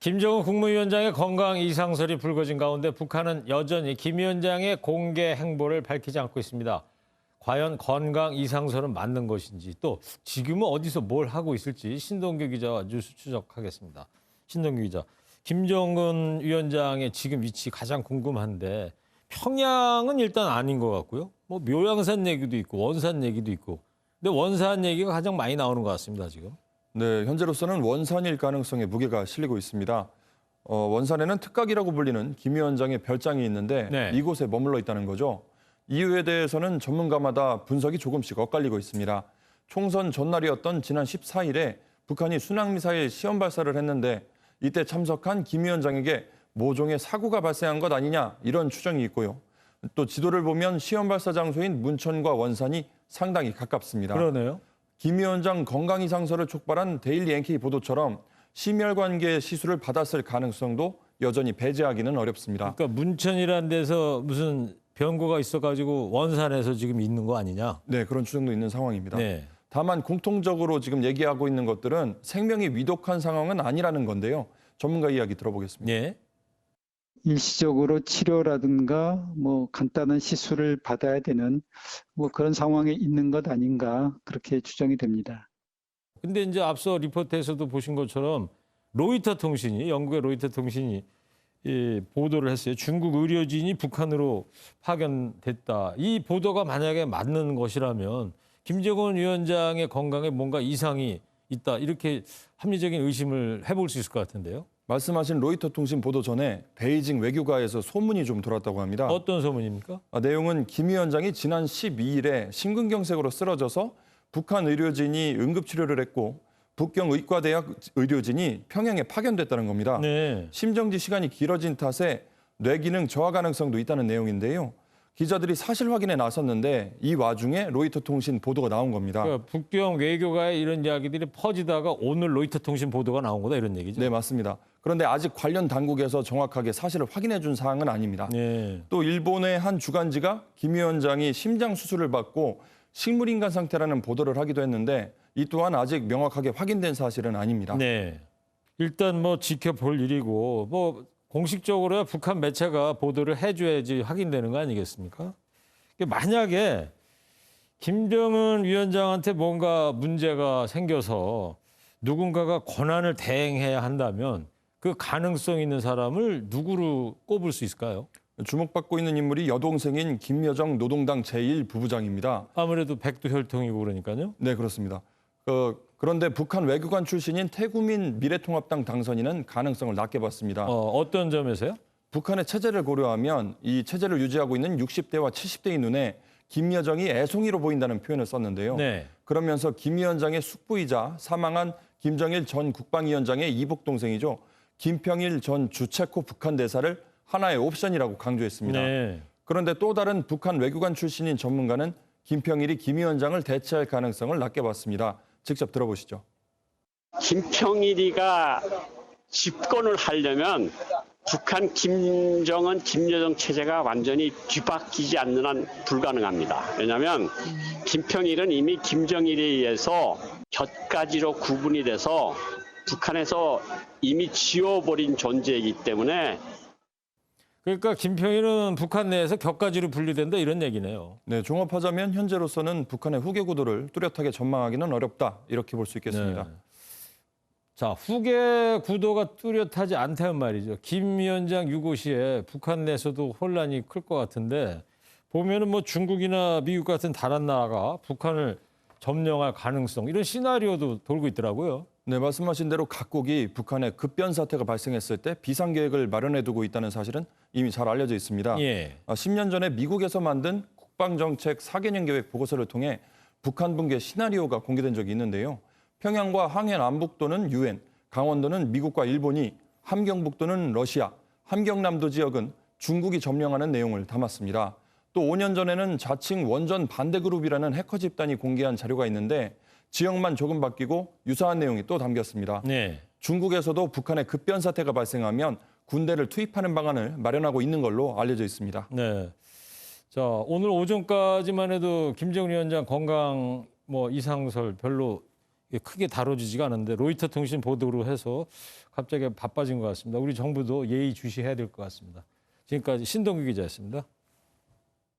김정은 국무위원장의 건강 이상설이 불거진 가운데 북한은 여전히 김 위원장의 공개 행보를 밝히지 않고 있습니다. 과연 건강 이상설은 맞는 것인지 또 지금은 어디서 뭘 하고 있을지 신동규 기자와 뉴스 추적하겠습니다. 신동규 기자, 김정은 위원장의 지금 위치 가장 궁금한데 평양은 일단 아닌 것 같고요. 뭐 묘양산 얘기도 있고 원산 얘기도 있고 근데 원산 얘기가 가장 많이 나오는 것 같습니다, 지금. 네, 현재로서는 원산일 가능성에 무게가 실리고 있습니다. 원산에는 특각이라고 불리는 김 위원장의 별장이 있는데 네. 이곳에 머물러 있다는 거죠. 이유에 대해서는 전문가마다 분석이 조금씩 엇갈리고 있습니다. 총선 전날이었던 지난 14일에 북한이 순항미사일 시험 발사를 했는데 이때 참석한 김 위원장에게 모종의 사고가 발생한 것 아니냐 이런 추정이 있고요. 또 지도를 보면 시험 발사 장소인 문천과 원산이 상당히 가깝습니다. 그러네요. 김 위원장 건강 이상설을 촉발한 데일리 NK 보도처럼 심혈관계 시술을 받았을 가능성도 여전히 배제하기는 어렵습니다. 그러니까 문천이라는 데서 무슨 변고가 있어가지고 원산에서 지금 있는 거 아니냐? 네, 그런 추정도 있는 상황입니다. 네. 다만 공통적으로 지금 얘기하고 있는 것들은 생명이 위독한 상황은 아니라는 건데요. 전문가 이야기 들어보겠습니다. 예. 일시적으로 치료라든가 뭐 간단한 시술을 받아야 되는 뭐 그런 상황에 있는 것 아닌가 그렇게 추정이 됩니다. 근데 이제 앞서 리포트에서도 보신 것처럼 로이터 통신이 영국의 로이터 통신이 보도를 했어요. 중국 의료진이 북한으로 파견됐다. 이 보도가 만약에 맞는 것이라면 김정은 위원장의 건강에 뭔가 이상이 있다. 이렇게 합리적인 의심을 해볼 수 있을 것 같은데요. 말씀하신 로이터 통신 보도 전에 베이징 외교가에서 소문이 좀 돌았다고 합니다. 어떤 소문입니까? 내용은 김 위원장이 지난 12일에 심근경색으로 쓰러져서 북한 의료진이 응급치료를 했고 북경의과대학 의료진이 평양에 파견됐다는 겁니다. 네. 심정지 시간이 길어진 탓에 뇌기능 저하 가능성도 있다는 내용인데요. 기자들이 사실 확인에 나섰는데 이 와중에 로이터 통신 보도가 나온 겁니다. 그러니까 북경 외교가의 이런 이야기들이 퍼지다가 오늘 로이터 통신 보도가 나온 거다 이런 얘기죠. 네, 맞습니다. 그런데 아직 관련 당국에서 정확하게 사실을 확인해 준 사항은 아닙니다. 네. 또 일본의 한 주간지가 김 위원장이 심장 수술을 받고 식물인간 상태라는 보도를 하기도 했는데 이 또한 아직 명확하게 확인된 사실은 아닙니다. 네. 일단 뭐 지켜볼 일이고 뭐 공식적으로야 북한 매체가 보도를 해줘야지 확인되는 거 아니겠습니까? 만약에 김정은 위원장한테 뭔가 문제가 생겨서 누군가가 권한을 대행해야 한다면 그 가능성 있는 사람을 누구로 꼽을 수 있을까요? 주목받고 있는 인물이 여동생인 김여정 노동당 제1부부장입니다. 아무래도 백두혈통이고 그러니까요. 네, 그렇습니다. 그런데 북한 외교관 출신인 태구민 미래통합당 당선인은 가능성을 낮게 봤습니다. 어떤 점에서요? 북한의 체제를 고려하면 이 체제를 유지하고 있는 60대와 70대의 눈에 김여정이 애송이로 보인다는 표현을 썼는데요. 네. 그러면서 김 위원장의 숙부이자 사망한 김정일 전 국방위원장의 이복 동생이죠. 김평일 전 주체코 북한 대사를 하나의 옵션이라고 강조했습니다. 네. 그런데 또 다른 북한 외교관 출신인 전문가는 김평일이 김 위원장을 대체할 가능성을 낮게 봤습니다. 직접 들어보시죠. 김평일이가 집권을 하려면 북한 김정은, 김여정 체제가 완전히 뒤바뀌지 않는 한 불가능합니다. 왜냐하면 김평일은 이미 김정일에 의해서 곁가지로 구분이 돼서 북한에서 이미 지워버린 존재이기 때문에 그러니까 김평일은 북한 내에서 격가지로 분류된다 이런 얘기네요. 네, 종합하자면 현재로서는 북한의 후계 구도를 뚜렷하게 전망하기는 어렵다 이렇게 볼 수 있겠습니다. 네. 자, 후계 구도가 뚜렷하지 않다는 말이죠. 김 위원장 유고 시에 북한 내에서도 혼란이 클 것 같은데 보면은 뭐 중국이나 미국 같은 다른 나라가 북한을 점령할 가능성 이런 시나리오도 돌고 있더라고요. 네, 말씀하신 대로 각국이 북한의 급변 사태가 발생했을 때 비상계획을 마련해두고 있다는 사실은 이미 잘 알려져 있습니다. 예. 10년 전에 미국에서 만든 국방정책 4개년 계획 보고서를 통해 북한 붕괴 시나리오가 공개된 적이 있는데요. 평양과 항해남북도는 유엔, 강원도는 미국과 일본이, 함경북도는 러시아, 함경남도 지역은 중국이 점령하는 내용을 담았습니다. 또 5년 전에는 자칭 원전 반대그룹이라는 해커 집단이 공개한 자료가 있는데 지역만 조금 바뀌고 유사한 내용이 또 담겼습니다. 네. 중국에서도 북한의 급변 사태가 발생하면 군대를 투입하는 방안을 마련하고 있는 걸로 알려져 있습니다. 네. 자, 오늘 오전까지만 해도 김정은 위원장 건강 뭐 이상설 별로 크게 다뤄지지가 않은데 로이터 통신 보도로 해서 갑자기 바빠진 것 같습니다. 우리 정부도 예의주시해야 될 것 같습니다. 지금까지 신동규 기자였습니다.